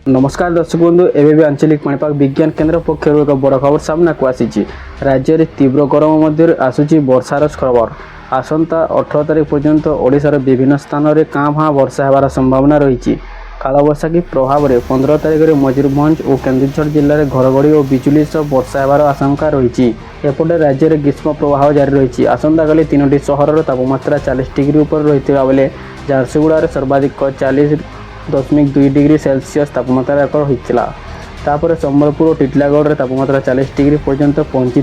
नमस्कार दर्शक बंधु एवं भी आंचलिक पाणीपाग विज्ञान केन्द्र पक्षर एक बड़ खबर सामना को आसी। राज्य में तीव्र गरम मध्य आसूची वर्षार खबर। आसंता 18 तारिख पर्यंत ओडिशार विभिन्न स्थान में काँ भाँ वर्षा होवार संभावना रही। कालबैसाखी प्रभाव में 15 तारिख में मयूरभंज और केन्दुझर जिले में घड़घड़ी और बिजुली सह वर्षा होवार आशंका रही। एपटे राज्य में ग्रीष्म प्रवाह जारी रही। आसंता काली 3टी सहर तापमात्रा 40 डिग्री उपर रही बेले झारसुगुड़ा सर्वाधिक 40.2 डिग्री सेल्सियस तापमात्रा रेकर्ड होता। संबलपुर और टिटलागढ़ तापमात्रा 40 डिग्री पर्यंत पहुंची।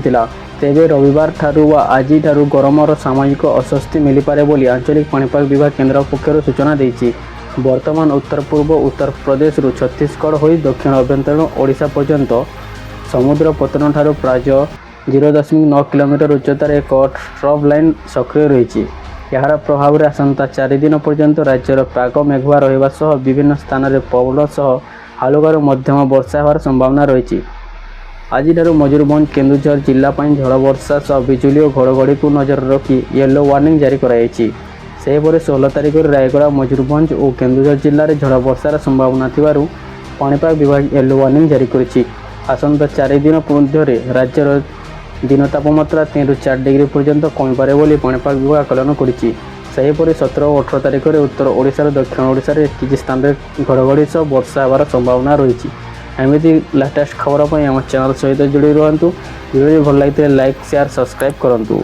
तेबे रविवार ठारू व आज गरमर सामयिक अस्वस्ति मिल पारे बोली आंचलिक पाणीपाग विभाग केन्द्र पक्षर सूचना देती। वर्तमान उत्तर पूर्व उत्तर प्रदेश रु छत्तीसगढ़ हो दक्षिण अभ्यंतरण ओडिशा पर्यंत समुद्र पतन ठारू प्राय 0.9 किलोमीटर उच्चतार एक ट्रफ लाइन सक्रिय रही। यार प्रभाव में आसंता 4 दिन पर्यंत राज्यर पाग मेघुआ रहिबा सह विभिन्न स्थान में पवन सह हालुकारू मध्यम वर्षा होवार संभावना रही। आज मयूरभंज केन्दुझर जिला झड़ वर्षा सह बिजुली और घड़घड़ी को नजर रखी येलो वार्निंग जारी कराई। सेहीपरि 16 तारिख में रायगड़ा मयूरभंज और केन्दुझर जिले में झड़ वर्षार संभावना थिबारु पाणीपाग विभाग येलो वार्निंग जारी करिछि। आसंता 4 दिन मध्य राज्यर दिन तापमात्रा 3 ରୁ 4 डिग्री पर्यंत कमीपे बोली पाणीपाग विभाग आकलन करिछि। सेहीपरि 17 और 18 तारिख में उत्तर ओडिशा दक्षिण ओडिशा किसी स्थान में घड़घड़ी सह वर्षा होवार संभावना रही। एमती लेटेस्ट खबर पर आम चैनल सहित जोड़ी रुहतु। वीडियो भल लगी लाइक शेयर सब्सक्राइब करूँ।